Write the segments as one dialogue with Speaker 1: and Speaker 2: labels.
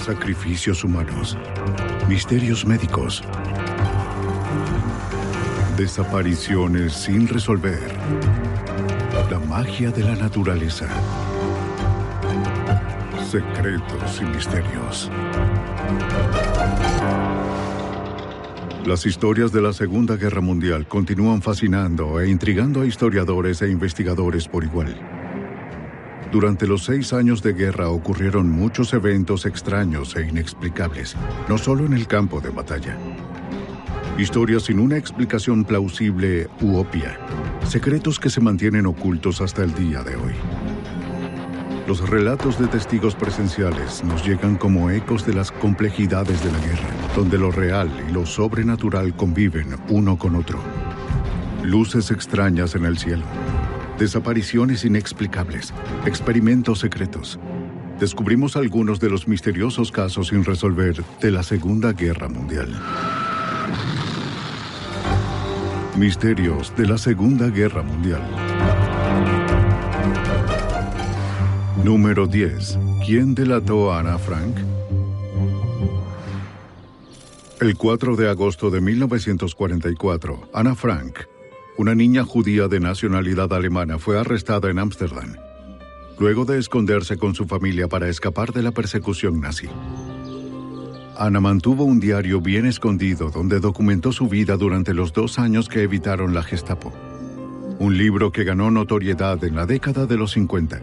Speaker 1: Sacrificios humanos, misterios médicos, desapariciones sin resolver, la magia de la naturaleza, secretos y misterios. Las historias de la Segunda Guerra Mundial continúan fascinando e intrigando a historiadores e investigadores por igual. Durante los 6 años de guerra ocurrieron muchos eventos extraños e inexplicables, no solo en el campo de batalla. Historias sin una explicación plausible u obvia, secretos que se mantienen ocultos hasta el día de hoy. Los relatos de testigos presenciales nos llegan como ecos de las complejidades de la guerra, donde lo real y lo sobrenatural conviven uno con otro. Luces extrañas en el cielo, desapariciones inexplicables, experimentos secretos. Descubrimos algunos de los misteriosos casos sin resolver de la Segunda Guerra Mundial. Misterios de la Segunda Guerra Mundial. Número 10. ¿Quién delató a Ana Frank? El 4 de agosto de 1944, Ana Frank, una niña judía de nacionalidad alemana, fue arrestada en Ámsterdam, luego de esconderse con su familia para escapar de la persecución nazi. Ana mantuvo un diario bien escondido donde documentó su vida durante los 2 años que evitaron la Gestapo. Un libro que ganó notoriedad en la década de los 50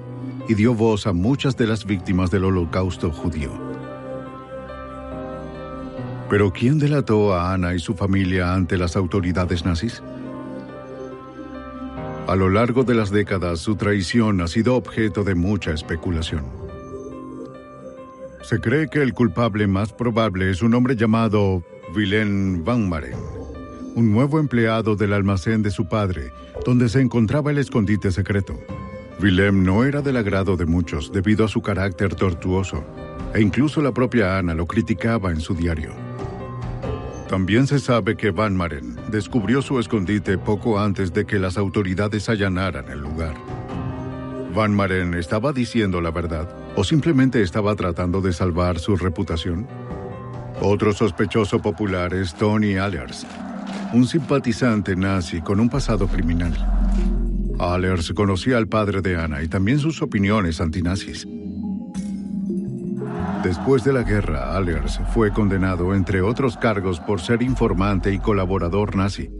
Speaker 1: y dio voz a muchas de las víctimas del Holocausto judío. ¿Pero quién delató a Ana y su familia ante las autoridades nazis? A lo largo de las décadas, su traición ha sido objeto de mucha especulación. Se cree que el culpable más probable es un hombre llamado Willem van Maren, un nuevo empleado del almacén de su padre, donde se encontraba el escondite secreto. Willem no era del agrado de muchos debido a su carácter tortuoso, e incluso la propia Ana lo criticaba en su diario. También se sabe que Van Maren descubrió su escondite poco antes de que las autoridades allanaran el lugar. ¿Van Maren estaba diciendo la verdad o simplemente estaba tratando de salvar su reputación? Otro sospechoso popular es Tony Allers, un simpatizante nazi con un pasado criminal. Allers conocía al padre de Ana y también sus opiniones antinazis. Después de la guerra, Allers fue condenado, entre otros cargos, por ser informante y colaborador nazi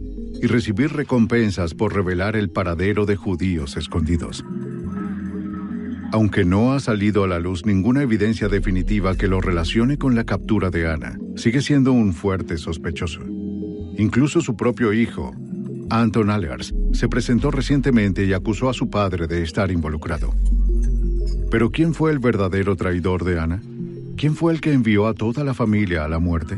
Speaker 1: y recibir recompensas por revelar el paradero de judíos escondidos. Aunque no ha salido a la luz ninguna evidencia definitiva que lo relacione con la captura de Ana, sigue siendo un fuerte sospechoso. Incluso su propio hijo, Anton Allers, se presentó recientemente y acusó a su padre de estar involucrado. ¿Pero quién fue el verdadero traidor de Ana? ¿Quién fue el que envió a toda la familia a la muerte?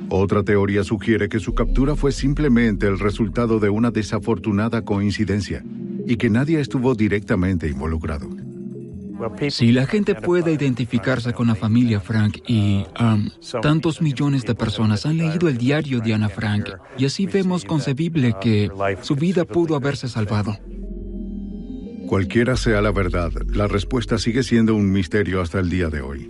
Speaker 1: Otra teoría sugiere que su captura fue simplemente el resultado de una desafortunada coincidencia y que nadie estuvo directamente involucrado.
Speaker 2: Si la gente puede identificarse con la familia Frank y tantos millones de personas han leído el diario de Ana Frank, y así vemos concebible que su vida pudo haberse salvado.
Speaker 1: Cualquiera sea la verdad, la respuesta sigue siendo un misterio hasta el día de hoy.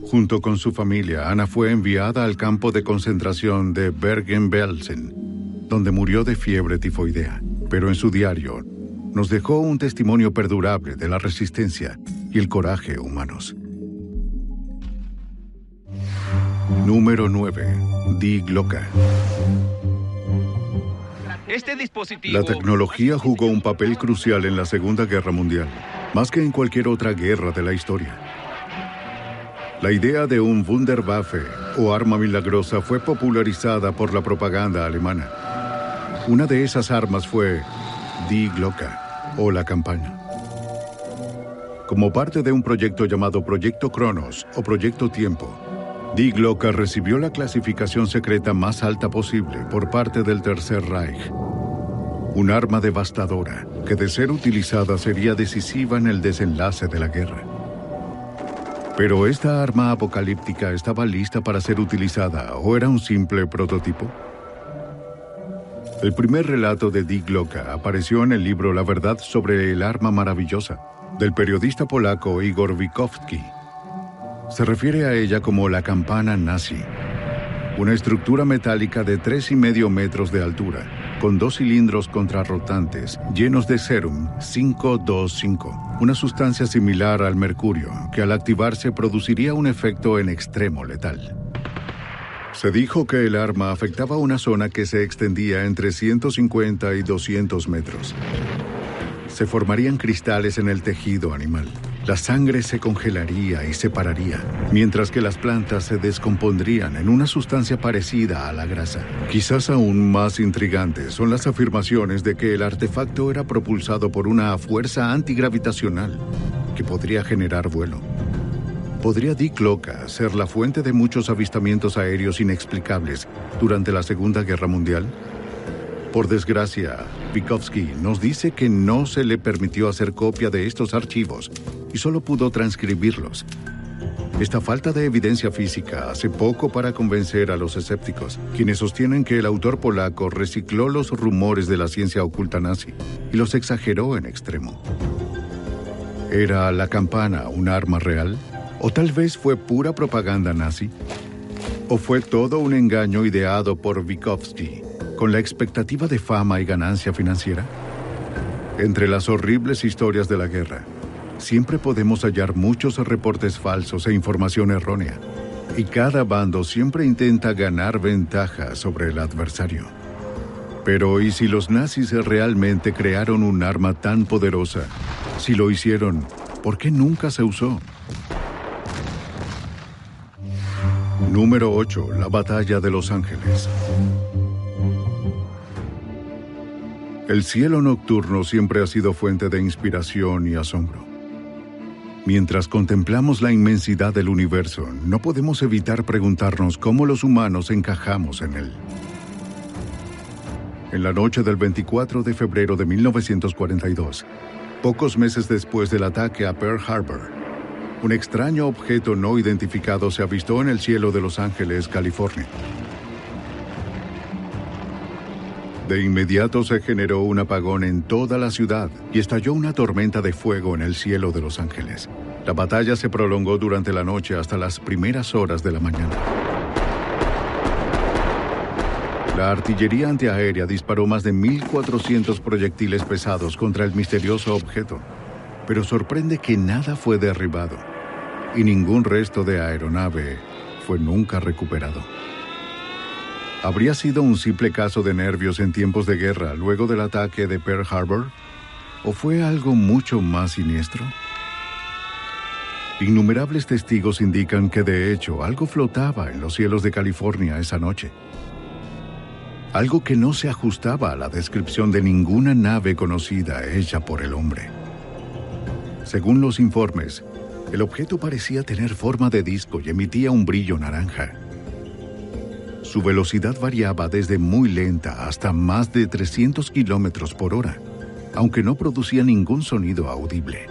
Speaker 1: Junto con su familia, Ana fue enviada al campo de concentración de Bergen-Belsen, donde murió de fiebre tifoidea. Pero en su diario nos dejó un testimonio perdurable de la resistencia y el coraje humanos. Número 9. Die Glocke. La tecnología jugó un papel crucial en la Segunda Guerra Mundial, más que en cualquier otra guerra de la historia. La idea de un Wunderwaffe, o arma milagrosa, fue popularizada por la propaganda alemana. Una de esas armas fue Die Glocke, o la campana. Como parte de un proyecto llamado Proyecto Cronos, o Proyecto Tiempo, Die Glocke recibió la clasificación secreta más alta posible por parte del Tercer Reich. Un arma devastadora que, de ser utilizada, sería decisiva en el desenlace de la guerra. ¿Pero esta arma apocalíptica estaba lista para ser utilizada o era un simple prototipo? El primer relato de Die Glocke apareció en el libro La verdad sobre el arma maravillosa, del periodista polaco Igor Wikowski, Se refiere a ella como la campana nazi, una estructura metálica de 3,5 metros de altura, con 2 cilindros contrarrotantes llenos de serum 525, una sustancia similar al mercurio que al activarse produciría un efecto en extremo letal. Se dijo que el arma afectaba una zona que se extendía entre 150 y 200 metros. Se formarían cristales en el tejido animal. La sangre se congelaría y separaría, mientras que las plantas se descompondrían en una sustancia parecida a la grasa. Quizás aún más intrigantes son las afirmaciones de que el artefacto era propulsado por una fuerza antigravitacional que podría generar vuelo. ¿Podría Dick Loca ser la fuente de muchos avistamientos aéreos inexplicables durante la Segunda Guerra Mundial? Por desgracia, Vygotsky nos dice que no se le permitió hacer copia de estos archivos y solo pudo transcribirlos. Esta falta de evidencia física hace poco para convencer a los escépticos, quienes sostienen que el autor polaco recicló los rumores de la ciencia oculta nazi y los exageró en extremo. ¿Era la campana un arma real? ¿O tal vez fue pura propaganda nazi? ¿O fue todo un engaño ideado por Vygotsky con la expectativa de fama y ganancia financiera? Entre las horribles historias de la guerra, siempre podemos hallar muchos reportes falsos e información errónea, y cada bando siempre intenta ganar ventaja sobre el adversario. Pero ¿y si los nazis realmente crearon un arma tan poderosa? Si lo hicieron, ¿por qué nunca se usó? Número 8. La Batalla de Los Ángeles. El cielo nocturno siempre ha sido fuente de inspiración y asombro. Mientras contemplamos la inmensidad del universo, no podemos evitar preguntarnos cómo los humanos encajamos en él. En la noche del 24 de febrero de 1942, pocos meses después del ataque a Pearl Harbor, un extraño objeto no identificado se avistó en el cielo de Los Ángeles, California. De inmediato se generó un apagón en toda la ciudad y estalló una tormenta de fuego en el cielo de Los Ángeles. La batalla se prolongó durante la noche hasta las primeras horas de la mañana. La artillería antiaérea disparó más de 1,400 proyectiles pesados contra el misterioso objeto, pero sorprende que nada fue derribado y ningún resto de aeronave fue nunca recuperado. ¿Habría sido un simple caso de nervios en tiempos de guerra luego del ataque de Pearl Harbor? ¿O fue algo mucho más siniestro? Innumerables testigos indican que de hecho algo flotaba en los cielos de California esa noche. Algo que no se ajustaba a la descripción de ninguna nave conocida hecha por el hombre. Según los informes, el objeto parecía tener forma de disco y emitía un brillo naranja. Su velocidad variaba desde muy lenta hasta más de 300 kilómetros por hora, aunque no producía ningún sonido audible.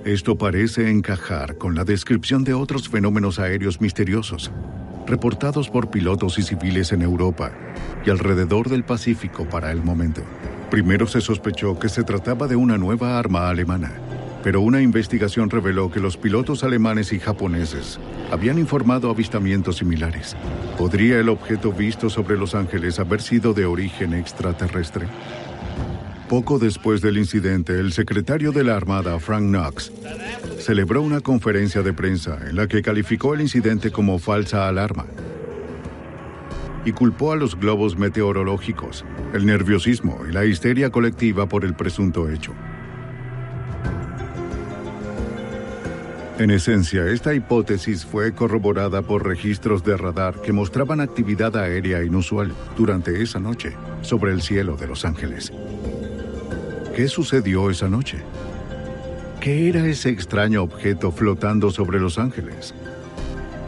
Speaker 1: Esto parece encajar con la descripción de otros fenómenos aéreos misteriosos, reportados por pilotos y civiles en Europa y alrededor del Pacífico para el momento. Primero se sospechó que se trataba de una nueva arma alemana, pero una investigación reveló que los pilotos alemanes y japoneses habían informado avistamientos similares. ¿Podría el objeto visto sobre Los Ángeles haber sido de origen extraterrestre? Poco después del incidente, el secretario de la Armada, Frank Knox, celebró una conferencia de prensa en la que calificó el incidente como falsa alarma y culpó a los globos meteorológicos, el nerviosismo y la histeria colectiva por el presunto hecho. En esencia, esta hipótesis fue corroborada por registros de radar que mostraban actividad aérea inusual durante esa noche sobre el cielo de Los Ángeles. ¿Qué sucedió esa noche? ¿Qué era ese extraño objeto flotando sobre Los Ángeles?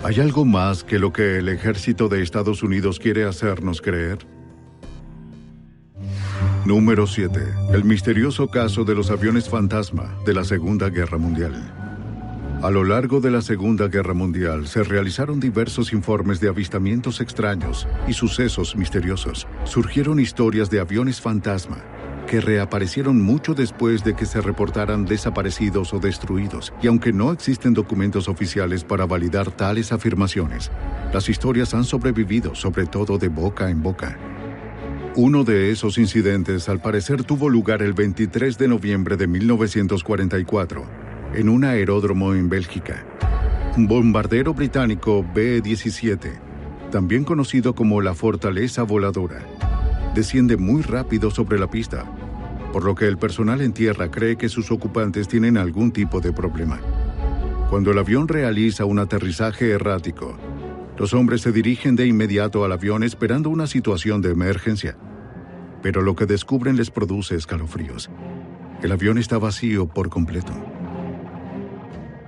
Speaker 1: ¿Hay algo más que lo que el ejército de Estados Unidos quiere hacernos creer? Número 7. El misterioso caso de los aviones fantasma de la Segunda Guerra Mundial. A lo largo de la Segunda Guerra Mundial se realizaron diversos informes de avistamientos extraños y sucesos misteriosos. Surgieron historias de aviones fantasma que reaparecieron mucho después de que se reportaran desaparecidos o destruidos. Y aunque no existen documentos oficiales para validar tales afirmaciones, las historias han sobrevivido, sobre todo de boca en boca. Uno de esos incidentes, al parecer, tuvo lugar el 23 de noviembre de 1944, en un aeródromo en Bélgica. Un bombardero británico B-17, también conocido como la Fortaleza Voladora, desciende muy rápido sobre la pista, por lo que el personal en tierra cree que sus ocupantes tienen algún tipo de problema. Cuando el avión realiza un aterrizaje errático, los hombres se dirigen de inmediato al avión esperando una situación de emergencia. Pero lo que descubren les produce escalofríos. El avión está vacío por completo.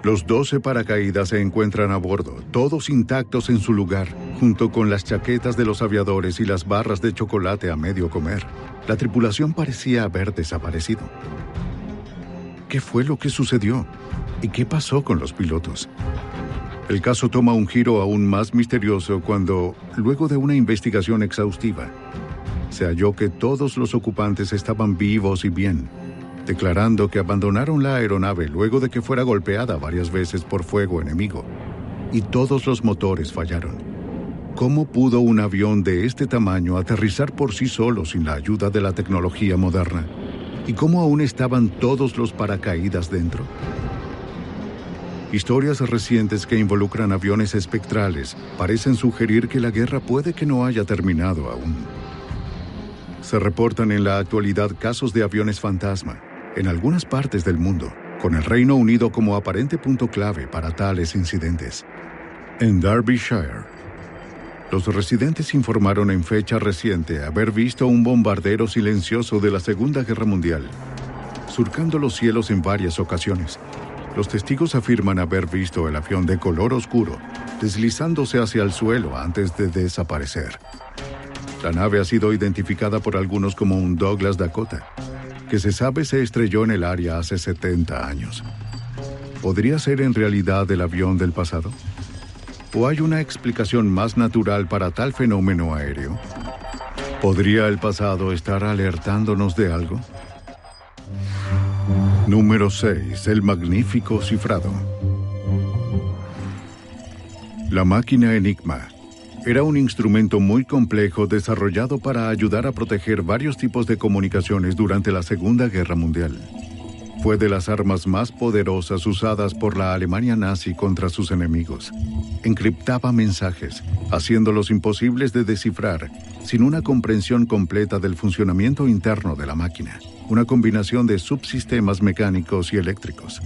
Speaker 1: Los 12 paracaídas se encuentran a bordo, todos intactos en su lugar, junto con las chaquetas de los aviadores y las barras de chocolate a medio comer. La tripulación parecía haber desaparecido. ¿Qué fue lo que sucedió? ¿Y qué pasó con los pilotos? El caso toma un giro aún más misterioso cuando, luego de una investigación exhaustiva, se halló que todos los ocupantes estaban vivos y bien, declarando que abandonaron la aeronave luego de que fuera golpeada varias veces por fuego enemigo, y todos los motores fallaron. ¿Cómo pudo un avión de este tamaño aterrizar por sí solo sin la ayuda de la tecnología moderna? ¿Y cómo aún estaban todos los paracaídas dentro? Historias recientes que involucran aviones espectrales parecen sugerir que la guerra puede que no haya terminado aún. Se reportan en la actualidad casos de aviones fantasma en algunas partes del mundo, con el Reino Unido como aparente punto clave para tales incidentes. En Derbyshire, los residentes informaron en fecha reciente haber visto un bombardero silencioso de la Segunda Guerra Mundial, surcando los cielos en varias ocasiones. Los testigos afirman haber visto el avión de color oscuro deslizándose hacia el suelo antes de desaparecer. La nave ha sido identificada por algunos como un Douglas Dakota, que se sabe se estrelló en el área hace 70 años. ¿Podría ser en realidad el avión del pasado? ¿O hay una explicación más natural para tal fenómeno aéreo? ¿Podría el pasado estar alertándonos de algo? Número 6. El magnífico cifrado. La máquina Enigma era un instrumento muy complejo desarrollado para ayudar a proteger varios tipos de comunicaciones durante la Segunda Guerra Mundial. Fue de las armas más poderosas usadas por la Alemania nazi contra sus enemigos. Encriptaba mensajes, haciéndolos imposibles de descifrar sin una comprensión completa del funcionamiento interno de la máquina, una combinación de subsistemas mecánicos y eléctricos.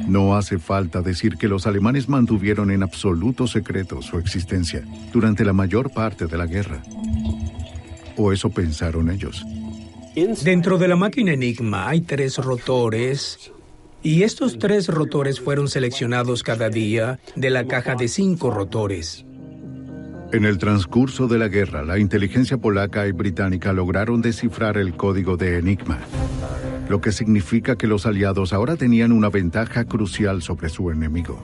Speaker 1: No hace falta decir que los alemanes mantuvieron en absoluto secreto su existencia durante la mayor parte de la guerra. ¿O eso pensaron ellos?
Speaker 3: Dentro de la máquina Enigma hay 3 rotores, y estos 3 rotores fueron seleccionados cada día de la caja de 5 rotores.
Speaker 1: En el transcurso de la guerra, la inteligencia polaca y británica lograron descifrar el código de Enigma, lo que significa que los aliados ahora tenían una ventaja crucial sobre su enemigo.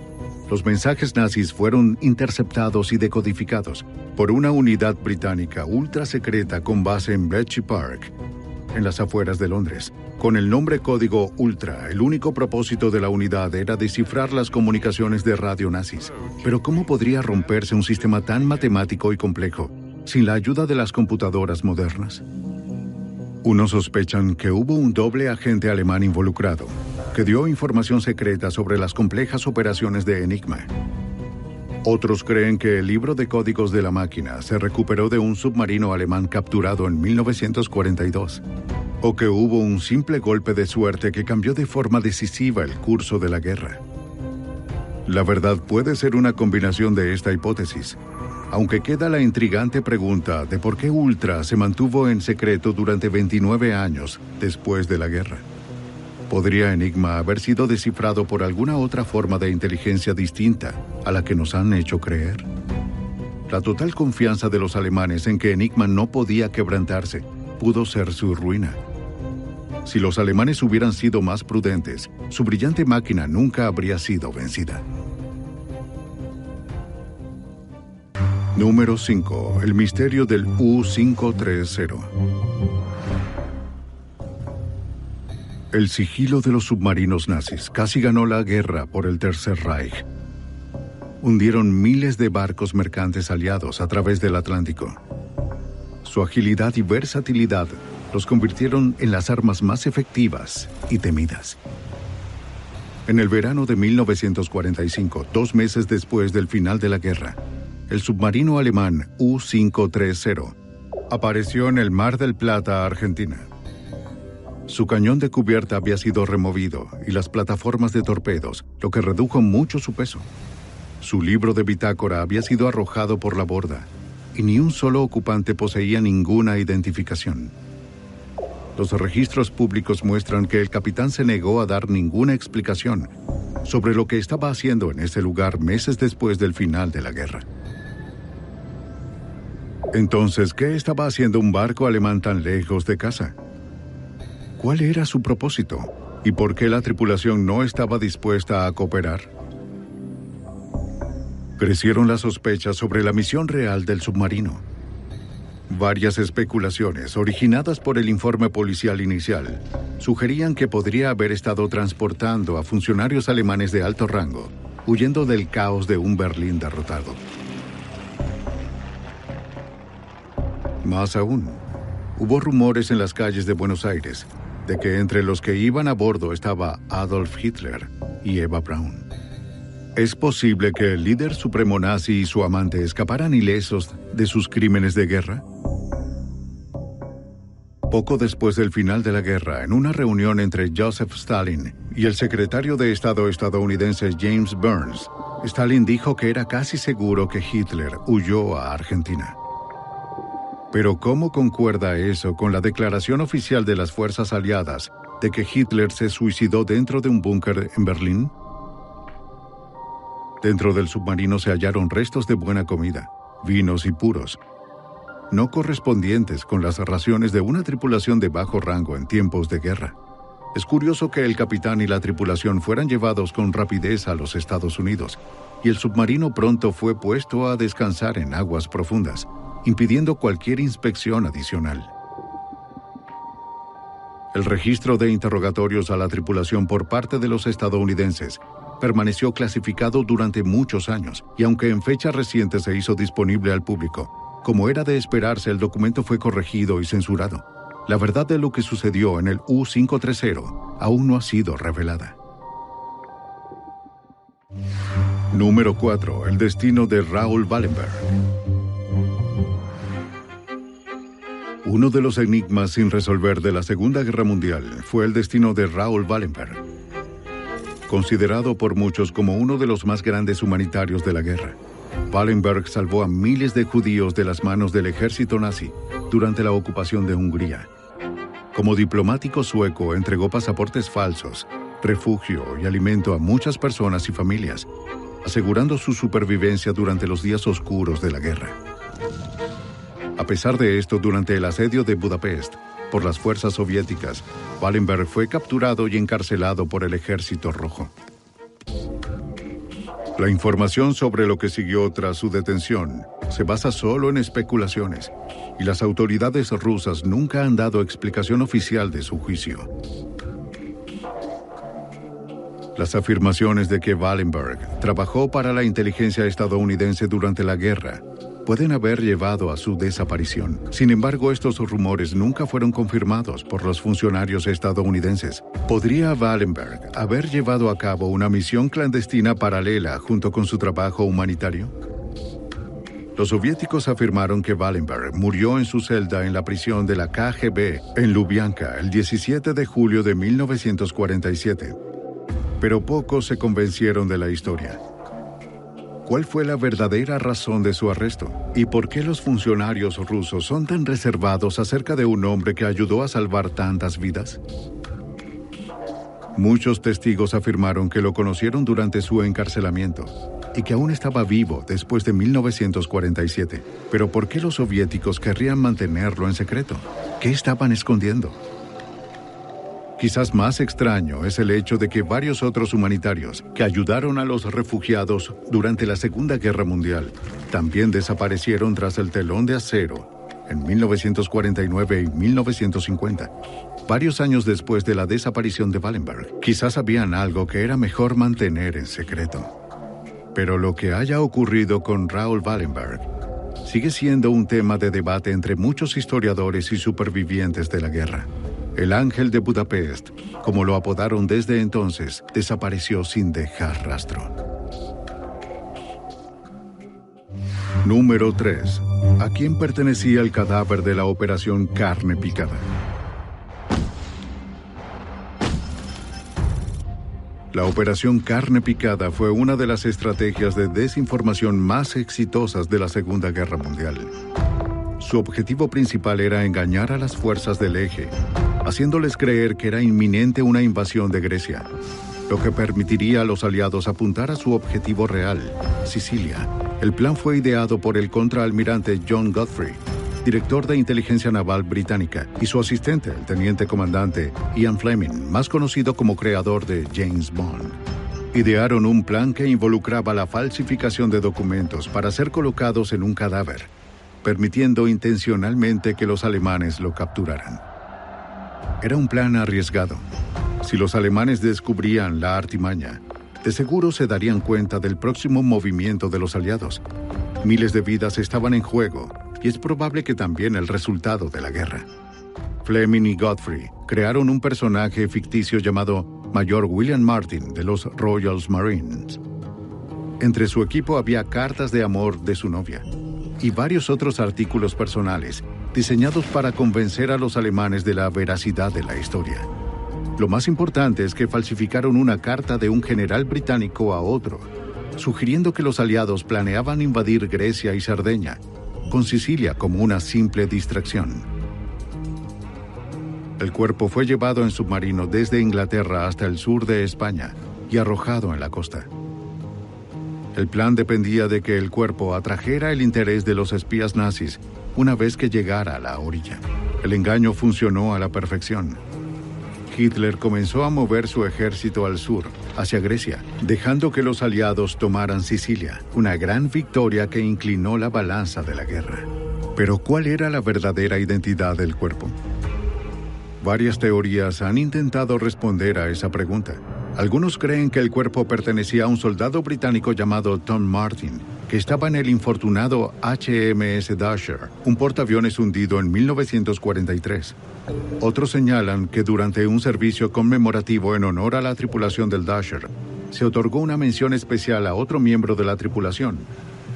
Speaker 1: Los mensajes nazis fueron interceptados y decodificados por una unidad británica ultra secreta con base en Bletchley Park, en las afueras de Londres. Con el nombre código Ultra, el único propósito de la unidad era descifrar las comunicaciones de radio nazis. Pero ¿cómo podría romperse un sistema tan matemático y complejo sin la ayuda de las computadoras modernas? Unos sospechan que hubo un doble agente alemán involucrado, que dio información secreta sobre las complejas operaciones de Enigma. Otros creen que el libro de códigos de la máquina se recuperó de un submarino alemán capturado en 1942, o que hubo un simple golpe de suerte que cambió de forma decisiva el curso de la guerra. La verdad puede ser una combinación de esta hipótesis, aunque queda la intrigante pregunta de por qué Ultra se mantuvo en secreto durante 29 años después de la guerra. ¿Podría Enigma haber sido descifrado por alguna otra forma de inteligencia distinta a la que nos han hecho creer? La total confianza de los alemanes en que Enigma no podía quebrantarse pudo ser su ruina. Si los alemanes hubieran sido más prudentes, su brillante máquina nunca habría sido vencida. Número 5. El misterio del U-530. El sigilo de los submarinos nazis casi ganó la guerra por el Tercer Reich. Hundieron miles de barcos mercantes aliados a través del Atlántico. Su agilidad y versatilidad los convirtieron en las armas más efectivas y temidas. En el verano de 1945, 2 meses después del final de la guerra, el submarino alemán U-530 apareció en el Mar del Plata, Argentina. Su cañón de cubierta había sido removido y las plataformas de torpedos, lo que redujo mucho su peso. Su libro de bitácora había sido arrojado por la borda y ni un solo ocupante poseía ninguna identificación. Los registros públicos muestran que el capitán se negó a dar ninguna explicación sobre lo que estaba haciendo en ese lugar meses después del final de la guerra. Entonces, ¿qué estaba haciendo un barco alemán tan lejos de casa? ¿Cuál era su propósito? ¿Y por qué la tripulación no estaba dispuesta a cooperar? Crecieron las sospechas sobre la misión real del submarino. Varias especulaciones, originadas por el informe policial inicial, sugerían que podría haber estado transportando a funcionarios alemanes de alto rango, huyendo del caos de un Berlín derrotado. Más aún, hubo rumores en las calles de Buenos Aires de que entre los que iban a bordo estaba Adolf Hitler y Eva Braun. ¿Es posible que el líder supremo nazi y su amante escaparan ilesos de sus crímenes de guerra? Poco después del final de la guerra, en una reunión entre Joseph Stalin y el secretario de Estado estadounidense James Burns, Stalin dijo que era casi seguro que Hitler huyó a Argentina. Pero ¿cómo concuerda eso con la declaración oficial de las fuerzas aliadas de que Hitler se suicidó dentro de un búnker en Berlín? Dentro del submarino se hallaron restos de buena comida, vinos y puros, no correspondientes con las raciones de una tripulación de bajo rango en tiempos de guerra. Es curioso que el capitán y la tripulación fueran llevados con rapidez a los Estados Unidos, y el submarino pronto fue puesto a descansar en aguas profundas, impidiendo cualquier inspección adicional. El registro de interrogatorios a la tripulación por parte de los estadounidenses permaneció clasificado durante muchos años, y aunque en fecha reciente se hizo disponible al público, como era de esperarse, el documento fue corregido y censurado. La verdad de lo que sucedió en el U-530 aún no ha sido revelada. Número 4. El destino de Raoul Wallenberg. Uno de los enigmas sin resolver de la Segunda Guerra Mundial fue el destino de Raoul Wallenberg. Considerado por muchos como uno de los más grandes humanitarios de la guerra, Wallenberg salvó a miles de judíos de las manos del ejército nazi durante la ocupación de Hungría. Como diplomático sueco, entregó pasaportes falsos, refugio y alimento a muchas personas y familias, asegurando su supervivencia durante los días oscuros de la guerra. A pesar de esto, durante el asedio de Budapest por las fuerzas soviéticas, Wallenberg fue capturado y encarcelado por el Ejército Rojo. La información sobre lo que siguió tras su detención se basa solo en especulaciones, y las autoridades rusas nunca han dado explicación oficial de su juicio. Las afirmaciones de que Wallenberg trabajó para la inteligencia estadounidense durante la guerra pueden haber llevado a su desaparición. Sin embargo, estos rumores nunca fueron confirmados por los funcionarios estadounidenses. ¿Podría Wallenberg haber llevado a cabo una misión clandestina paralela junto con su trabajo humanitario? Los soviéticos afirmaron que Wallenberg murió en su celda en la prisión de la KGB en Lubyanka el 17 de julio de 1947. Pero pocos se convencieron de la historia. ¿Cuál fue la verdadera razón de su arresto? ¿Y por qué los funcionarios rusos son tan reservados acerca de un hombre que ayudó a salvar tantas vidas? Muchos testigos afirmaron que lo conocieron durante su encarcelamiento y que aún estaba vivo después de 1947. Pero ¿por qué los soviéticos querrían mantenerlo en secreto? ¿Qué estaban escondiendo? Quizás más extraño es el hecho de que varios otros humanitarios que ayudaron a los refugiados durante la Segunda Guerra Mundial también desaparecieron tras el telón de acero en 1949 y 1950, varios años después de la desaparición de Wallenberg. Quizás sabían algo que era mejor mantener en secreto. Pero lo que haya ocurrido con Raoul Wallenberg sigue siendo un tema de debate entre muchos historiadores y supervivientes de la guerra. El Ángel de Budapest, como lo apodaron desde entonces, desapareció sin dejar rastro. Número 3. ¿A quién pertenecía el cadáver de la Operación Carne Picada? La Operación Carne Picada fue una de las estrategias de desinformación más exitosas de la Segunda Guerra Mundial. Su objetivo principal era engañar a las fuerzas del Eje, haciéndoles creer que era inminente una invasión de Grecia, lo que permitiría a los aliados apuntar a su objetivo real, Sicilia. El plan fue ideado por el contraalmirante John Godfrey, director de inteligencia naval británica, y su asistente, el teniente comandante Ian Fleming, más conocido como creador de James Bond. Idearon un plan que involucraba la falsificación de documentos para ser colocados en un cadáver, permitiendo intencionalmente que los alemanes lo capturaran. Era un plan arriesgado. Si los alemanes descubrían la artimaña, de seguro se darían cuenta del próximo movimiento de los aliados. Miles de vidas estaban en juego y es probable que también el resultado de la guerra. Fleming y Godfrey crearon un personaje ficticio llamado Mayor William Martin de los Royal Marines. Entre su equipo había cartas de amor de su novia y varios otros artículos personales diseñados para convencer a los alemanes de la veracidad de la historia. Lo más importante es que falsificaron una carta de un general británico a otro, sugiriendo que los aliados planeaban invadir Grecia y Cerdeña, con Sicilia como una simple distracción. El cuerpo fue llevado en submarino desde Inglaterra hasta el sur de España y arrojado en la costa. El plan dependía de que el cuerpo atrajera el interés de los espías nazis una vez que llegara a la orilla. El engaño funcionó a la perfección. Hitler comenzó a mover su ejército al sur, hacia Grecia, dejando que los aliados tomaran Sicilia, una gran victoria que inclinó la balanza de la guerra. Pero ¿cuál era la verdadera identidad del cuerpo? Varias teorías han intentado responder a esa pregunta. Algunos creen que el cuerpo pertenecía a un soldado británico llamado Tom Martin, que estaba en el infortunado HMS Dasher, un portaaviones hundido en 1943. Otros señalan que durante un servicio conmemorativo en honor a la tripulación del Dasher, se otorgó una mención especial a otro miembro de la tripulación,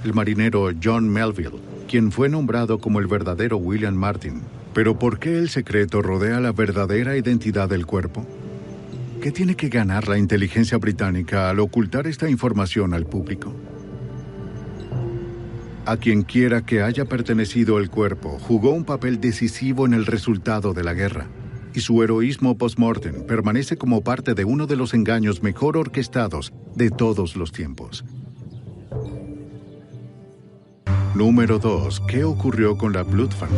Speaker 1: el marinero John Melville, quien fue nombrado como el verdadero William Martin. Pero ¿por qué el secreto rodea la verdadera identidad del cuerpo? ¿Qué tiene que ganar la inteligencia británica al ocultar esta información al público? A quien quiera que haya pertenecido el cuerpo, jugó un papel decisivo en el resultado de la guerra, y su heroísmo post-mortem permanece como parte de uno de los engaños mejor orquestados de todos los tiempos. Número 2. ¿Qué ocurrió con la Blutwaffe?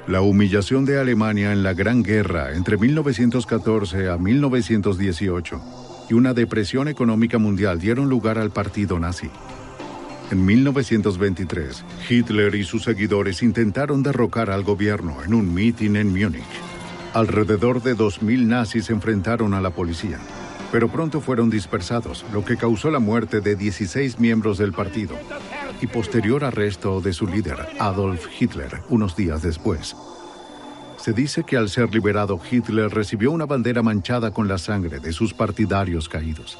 Speaker 1: La humillación de Alemania en la Gran Guerra entre 1914 a 1918 y una depresión económica mundial dieron lugar al partido nazi. En 1923, Hitler y sus seguidores intentaron derrocar al gobierno en un mitin en Múnich. Alrededor de 2.000 nazis se enfrentaron a la policía, pero pronto fueron dispersados, lo que causó la muerte de 16 miembros del partido y posterior arresto de su líder, Adolf Hitler, unos días después. Se dice que al ser liberado, Hitler recibió una bandera manchada con la sangre de sus partidarios caídos.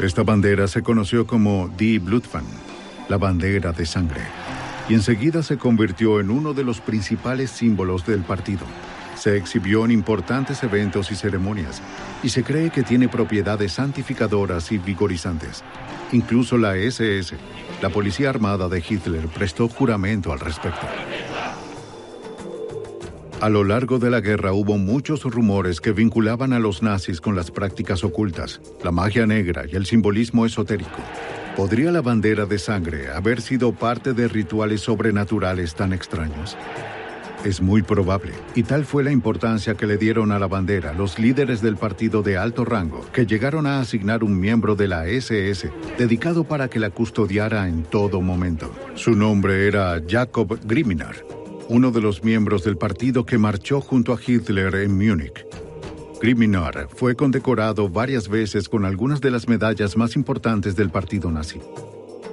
Speaker 1: Esta bandera se conoció como Die Blutfahne, la bandera de sangre, y enseguida se convirtió en uno de los principales símbolos del partido. Se exhibió en importantes eventos y ceremonias, y se cree que tiene propiedades santificadoras y vigorizantes. Incluso la SS, la policía armada de Hitler, prestó juramento al respecto. A lo largo de la guerra hubo muchos rumores que vinculaban a los nazis con las prácticas ocultas, la magia negra y el simbolismo esotérico. ¿Podría la bandera de sangre haber sido parte de rituales sobrenaturales tan extraños? Es muy probable, y tal fue la importancia que le dieron a la bandera los líderes del partido de alto rango, que llegaron a asignar un miembro de la SS dedicado para que la custodiara en todo momento. Su nombre era Jakob Griminar, uno de los miembros del partido que marchó junto a Hitler en Múnich. Griminar fue condecorado varias veces con algunas de las medallas más importantes del partido nazi,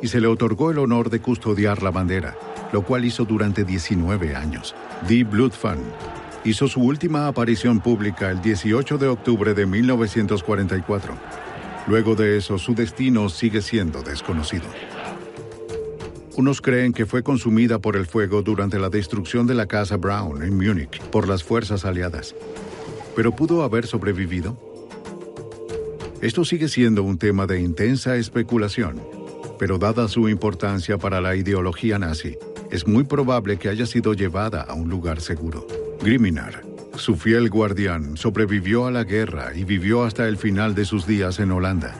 Speaker 1: y se le otorgó el honor de custodiar la bandera, lo cual hizo durante 19 años. Die Blutfahne hizo su última aparición pública el 18 de octubre de 1944. Luego de eso, su destino sigue siendo desconocido. Unos creen que fue consumida por el fuego durante la destrucción de la Casa Braun en Múnich por las fuerzas aliadas. ¿Pero pudo haber sobrevivido? Esto sigue siendo un tema de intensa especulación, pero dada su importancia para la ideología nazi, es muy probable que haya sido llevada a un lugar seguro. Griminar, su fiel guardián, sobrevivió a la guerra y vivió hasta el final de sus días en Holanda.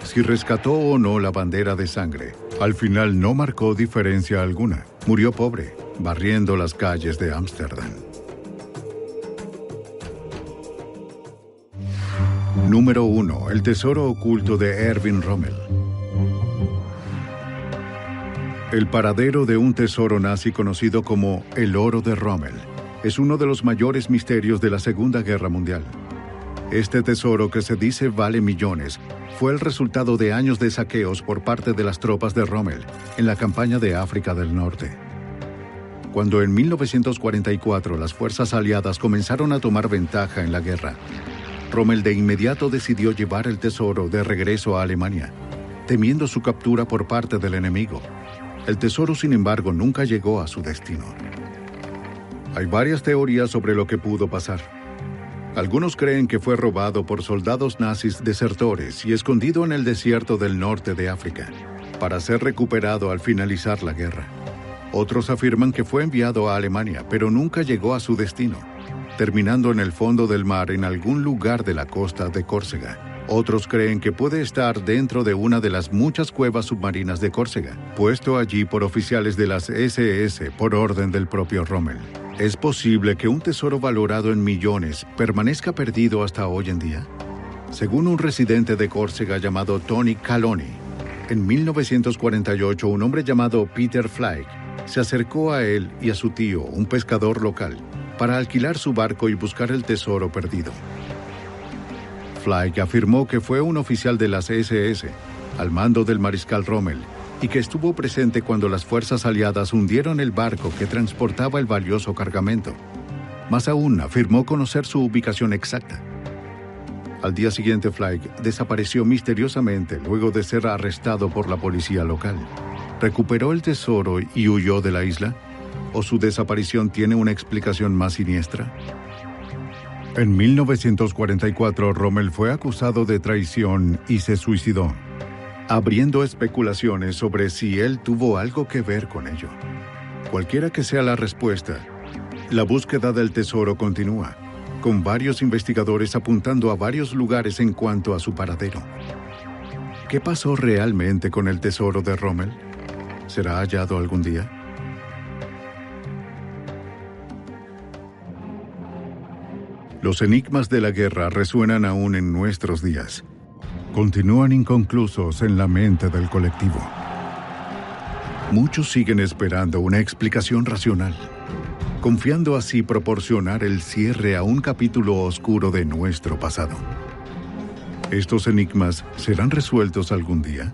Speaker 1: Si rescató o no la bandera de sangre, al final no marcó diferencia alguna. Murió pobre, barriendo las calles de Ámsterdam. Número 1. El tesoro oculto de Erwin Rommel. El paradero de un tesoro nazi conocido como el oro de Rommel es uno de los mayores misterios de la Segunda Guerra Mundial. Este tesoro, que se dice vale millones, fue el resultado de años de saqueos por parte de las tropas de Rommel en la campaña de África del Norte. Cuando en 1944 las fuerzas aliadas comenzaron a tomar ventaja en la guerra, Rommel de inmediato decidió llevar el tesoro de regreso a Alemania, temiendo su captura por parte del enemigo. El tesoro, sin embargo, nunca llegó a su destino. Hay varias teorías sobre lo que pudo pasar. Algunos creen que fue robado por soldados nazis desertores y escondido en el desierto del norte de África, para ser recuperado al finalizar la guerra. Otros afirman que fue enviado a Alemania, pero nunca llegó a su destino, terminando en el fondo del mar en algún lugar de la costa de Córcega. Otros creen que puede estar dentro de una de las muchas cuevas submarinas de Córcega, puesto allí por oficiales de las SS por orden del propio Rommel. ¿Es posible que un tesoro valorado en millones permanezca perdido hasta hoy en día? Según un residente de Córcega llamado Tony Caloni, en 1948 un hombre llamado Peter Fleig se acercó a él y a su tío, un pescador local, para alquilar su barco y buscar el tesoro perdido. Fleig afirmó que fue un oficial de las SS, al mando del mariscal Rommel, y que estuvo presente cuando las fuerzas aliadas hundieron el barco que transportaba el valioso cargamento. Más aún, afirmó conocer su ubicación exacta. Al día siguiente, Fleig desapareció misteriosamente luego de ser arrestado por la policía local. ¿Recuperó el tesoro y huyó de la isla? ¿O su desaparición tiene una explicación más siniestra? En 1944, Rommel fue acusado de traición y se suicidó, abriendo especulaciones sobre si él tuvo algo que ver con ello. Cualquiera que sea la respuesta, la búsqueda del tesoro continúa, con varios investigadores apuntando a varios lugares en cuanto a su paradero. ¿Qué pasó realmente con el tesoro de Rommel? ¿Será hallado algún día? Los enigmas de la guerra resuenan aún en nuestros días. Continúan inconclusos en la mente del colectivo. Muchos siguen esperando una explicación racional, confiando así proporcionar el cierre a un capítulo oscuro de nuestro pasado. ¿Estos enigmas serán resueltos algún día?